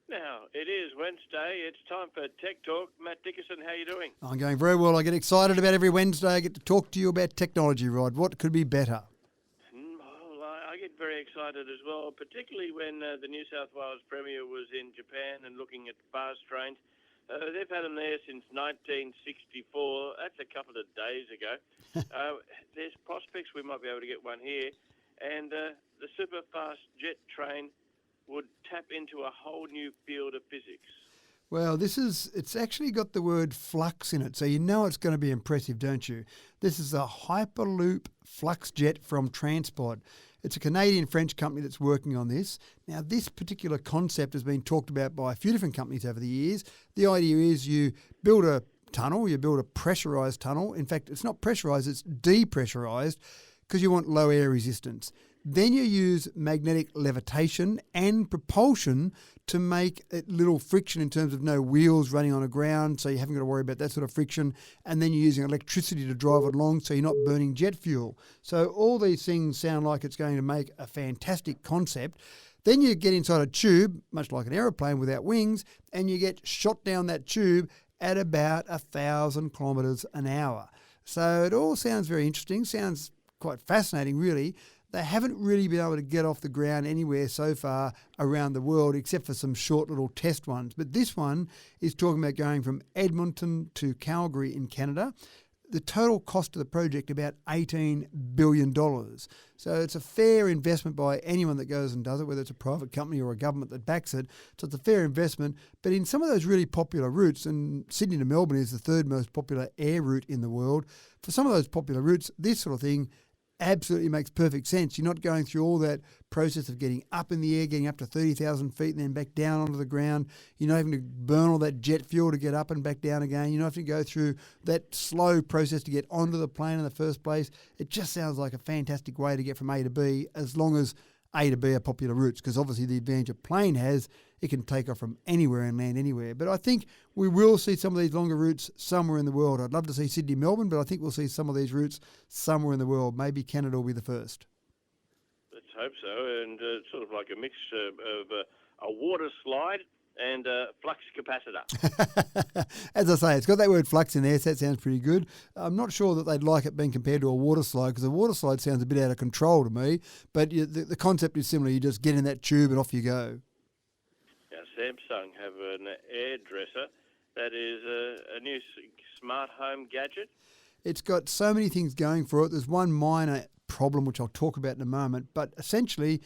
Now, it is Wednesday. It's time for Tech Talk. Matt Dickerson, how are you doing? I'm going very well. I get excited about every Wednesday. I get to talk to you about technology, Rod. What could be better? Well, I get very excited as well, particularly when the New South Wales Premier was in Japan and looking at fast trains. They've had them there since 1964. That's a couple of days ago. There's prospects we might be able to get one here. And the super fast jet train would tap into a whole new field of physics. Well, it's actually got the word flux in it, so you know it's going to be impressive, don't you? This is a Hyperloop flux jet from Transport. It's a Canadian-French company that's working on this. Now, this particular concept has been talked about by a few different companies over the years. The idea is you build a tunnel, you build a pressurised tunnel. In fact, it's not pressurised, it's depressurised because you want low air resistance. Then you use magnetic levitation and propulsion to make it little friction in terms of no wheels running on the ground, so you haven't got to worry about that sort of friction. And then you're using electricity to drive it along, so you're not burning jet fuel. So all these things sound like it's going to make a fantastic concept. Then you get inside a tube, much like an aeroplane without wings, and you get shot down that tube at about 1,000 kilometres an hour. So it all sounds very interesting, sounds quite fascinating really. They haven't really been able to get off the ground anywhere so far around the world except for some short little test ones. But this one is talking about going from Edmonton to Calgary in Canada. The total cost of the project about $18 billion. So it's a fair investment by anyone that goes and does it, whether it's a private company or a government that backs it. So it's a fair investment. But in some of those really popular routes, and Sydney to Melbourne is the third most popular air route in the world, for some of those popular routes, this sort of thing absolutely makes perfect sense. You're not going through all that process of getting up in the air, getting up to 30,000 feet and then back down onto the ground. You're not having to burn all that jet fuel to get up and back down again. You're not having to go through that slow process to get onto the plane in the first place. It just sounds like a fantastic way to get from A to B, as long as A to B are popular routes, because obviously the advantage a plane has, it can take off from anywhere and land anywhere. But I think we will see some of these longer routes somewhere in the world. I'd love to see Sydney, Melbourne, but I think we'll see some of these routes somewhere in the world. Maybe Canada will be the first. Let's hope so. And sort of like a mix of a water slide and a flux capacitor. As I say, it's got that word flux in there, so that sounds pretty good. I'm not sure that they'd like it being compared to a water slide, because a water slide sounds a bit out of control to me. But the concept is similar. You just get in that tube and off you go. Samsung have an airdresser that is a new smart home gadget. It's got so many things going for it. There's one minor problem, which I'll talk about in a moment, but essentially,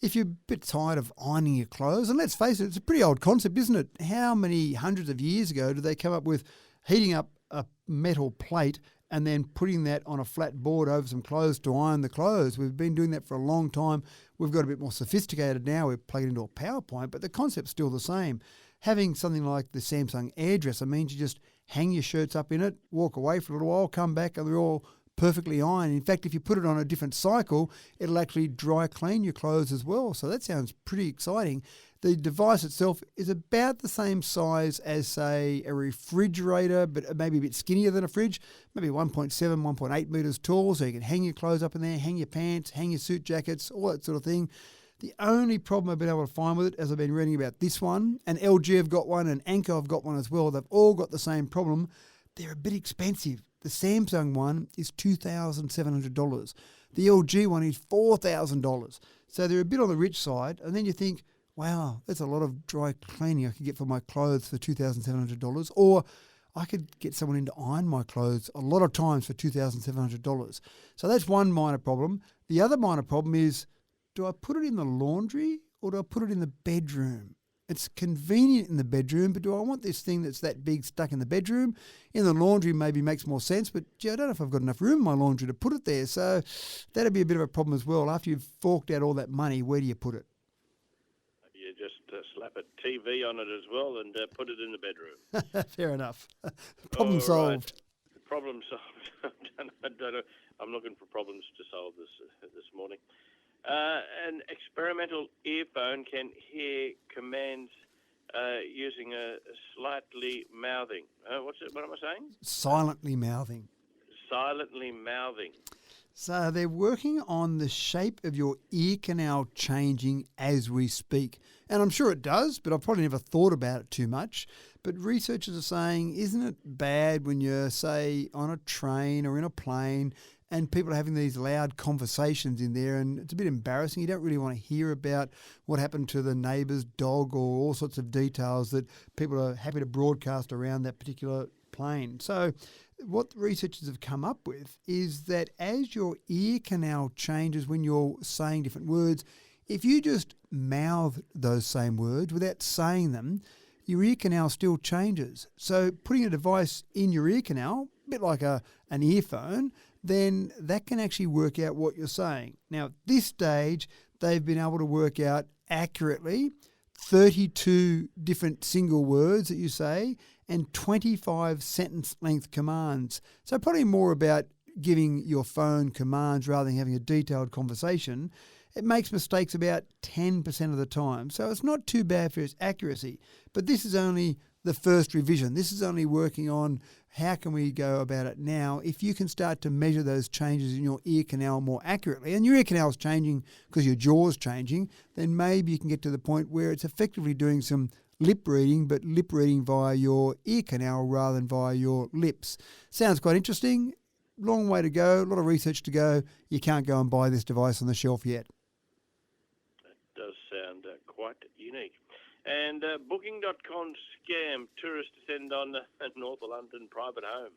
if you're a bit tired of ironing your clothes, and let's face it, it's a pretty old concept, isn't it? How many hundreds of years ago did they come up with heating up a metal plate and then putting that on a flat board over some clothes to iron the clothes? We've been doing that for a long time. We've got a bit more sophisticated now. We've plugged it into a power point, but the concept's still the same. Having something like the Samsung airdresser means you just hang your shirts up in it, walk away for a little while, come back, and they're all perfectly ironed. In fact, if you put it on a different cycle, it'll actually dry clean your clothes as well. So that sounds pretty exciting. The device itself is about the same size as, say, a refrigerator, but maybe a bit skinnier than a fridge, maybe 1.7, 1.8 metres tall, so you can hang your clothes up in there, hang your pants, hang your suit jackets, all that sort of thing. The only problem I've been able to find with it, as I've been reading about this one, and LG have got one, and Anker have got one as well, they've all got the same problem. They're a bit expensive. The Samsung one is $2,700. The LG one is $4,000. So they're a bit on the rich side. And then you think, wow, that's a lot of dry cleaning I could get for my clothes for $2,700. Or I could get someone in to iron my clothes a lot of times for $2,700. So that's one minor problem. The other minor problem is, do I put it in the laundry or do I put it in the bedroom? It's convenient in the bedroom, but do I want this thing that's that big stuck in the bedroom? In the laundry maybe makes more sense, but gee, I don't know if I've got enough room in my laundry to put it there. So that'd be a bit of a problem as well. After you've forked out all that money, where do you put it? You just slap a TV on it as well and put it in the bedroom. Fair enough. Problem solved. Right. Problem solved. I don't know. I'm looking for problems to solve this morning. An experimental earphone can hear commands using a slightly mouthing. What am I saying? Silently mouthing. Silently mouthing. So they're working on the shape of your ear canal changing as we speak. And I'm sure it does, but I've probably never thought about it too much. But researchers are saying, isn't it bad when you're, say, on a train or in a plane and people are having these loud conversations in there, and it's a bit embarrassing. You don't really want to hear about what happened to the neighbour's dog or all sorts of details that people are happy to broadcast around that particular plane. So what researchers have come up with is that as your ear canal changes when you're saying different words, if you just mouth those same words without saying them, your ear canal still changes. So putting a device in your ear canal, a bit like an earphone, then that can actually work out what you're saying. Now, at this stage, they've been able to work out accurately 32 different single words that you say and 25 sentence-length commands. So probably more about giving your phone commands rather than having a detailed conversation. It makes mistakes about 10% of the time. So it's not too bad for its accuracy. But this is only the first revision. This is only working on how can we go about it now. If you can start to measure those changes in your ear canal more accurately, and your ear canal is changing because your jaw's changing, then maybe you can get to the point where it's effectively doing some lip reading, but lip reading via your ear canal rather than via your lips. Sounds quite interesting. Long way to go, a lot of research to go. You can't go and buy this device on the shelf yet. That does sound quite unique. And Booking.com scam tourists descend on North London private home.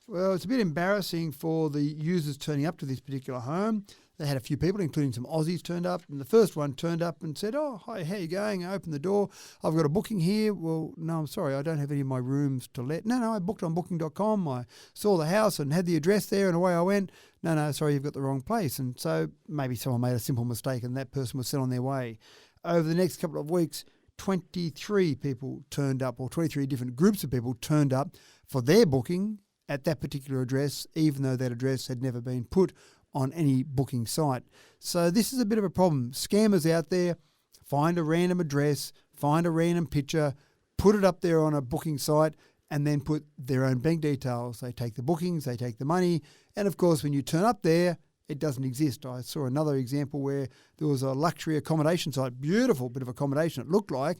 Well, it's a bit embarrassing for the users turning up to this particular home. They had a few people, including some Aussies, turned up. And the first one turned up and said, "Oh, hi, how you going?" I opened the door. "I've got a booking here." "Well, no, I'm sorry, I don't have any of my rooms to let." "No, I booked on Booking.com. I saw the house and had the address there and away I went." No, sorry, you've got the wrong place." And so maybe someone made a simple mistake and that person was sent on their way. Over the next couple of weeks, 23 people turned up, or 23 different groups of people turned up for their booking at that particular address, even though that address had never been put on any booking site. So this is a bit of a problem. Scammers out there find a random address, find a random picture, put it up there on a booking site, and then put their own bank details. They take the bookings, they take the money, and of course when you turn up there, it doesn't exist. I saw another example where there was a luxury accommodation site, beautiful bit of accommodation it looked like,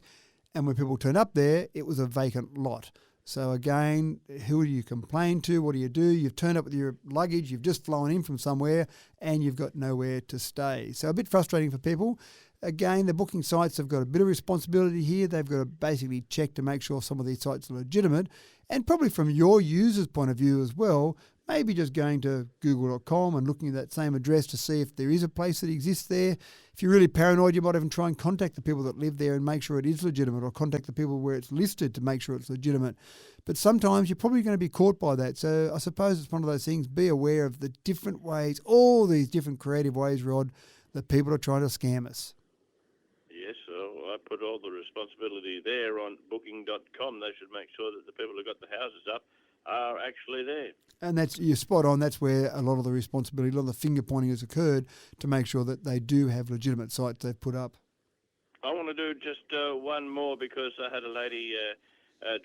and when people turned up there, it was a vacant lot. So again, who do you complain to? What do? You've turned up with your luggage, you've just flown in from somewhere, and you've got nowhere to stay. So a bit frustrating for people. Again, the booking sites have got a bit of responsibility here. They've got to basically check to make sure some of these sites are legitimate. And probably from your user's point of view as well, maybe just going to google.com and looking at that same address to see if there is a place that exists there. If you're really paranoid, you might even try and contact the people that live there and make sure it is legitimate, or contact the people where it's listed to make sure it's legitimate. But sometimes you're probably going to be caught by that. So I suppose it's one of those things, be aware of the different ways, all these different creative ways, Rod, that people are trying to scam us. Yes, so I put all the responsibility there on Booking.com. They should make sure that the people who got the houses up are actually there. And you're spot on. That's where a lot of the responsibility, a lot of the finger pointing has occurred to make sure that they do have legitimate sites they've put up. I want to do just one more, because I had a lady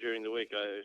during the week. I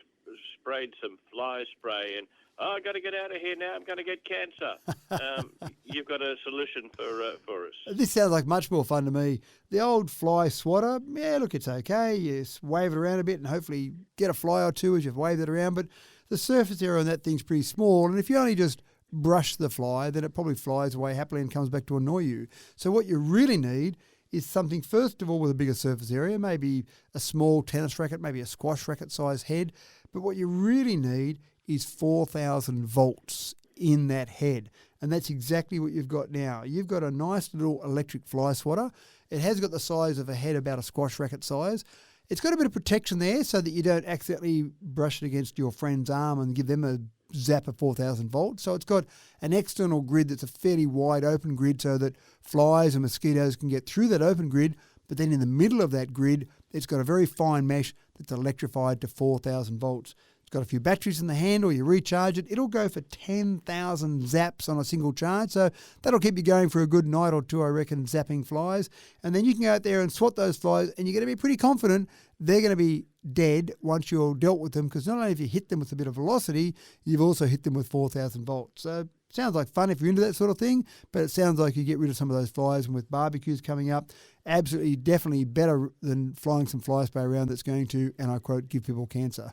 sprayed some fly spray and, "Oh, I got to get out of here now. I'm going to get cancer." You've got a solution for us. This sounds like much more fun to me. The old fly swatter, yeah, look, it's okay. You wave it around a bit and hopefully get a fly or two as you've waved it around. But the surface area on that thing's pretty small. And if you only just brush the fly, then it probably flies away happily and comes back to annoy you. So what you really need is something, first of all, with a bigger surface area, maybe a small tennis racket, maybe a squash racket size head. But what you really need is 4,000 volts in that head. And that's exactly what you've got now. You've got a nice little electric fly swatter. It has got the size of a head, about a squash racket size. It's got a bit of protection there so that you don't accidentally brush it against your friend's arm and give them a zap of 4,000 volts. So it's got an external grid that's a fairly wide open grid so that flies and mosquitoes can get through that open grid. But then in the middle of that grid, it's got a very fine mesh that's electrified to 4,000 volts. It's got a few batteries in the handle. You recharge it. It'll go for 10,000 zaps on a single charge. So that'll keep you going for a good night or two, I reckon, zapping flies. And then you can go out there and swat those flies, and you're going to be pretty confident they're going to be dead once you're dealt with them, because not only have you hit them with a bit of velocity, you've also hit them with 4,000 volts. So Sounds like fun if you're into that sort of thing, but it sounds like you get rid of some of those flies. And with barbecues coming up, absolutely, definitely better than flying some fly spray around that's going to, and I quote, give people cancer.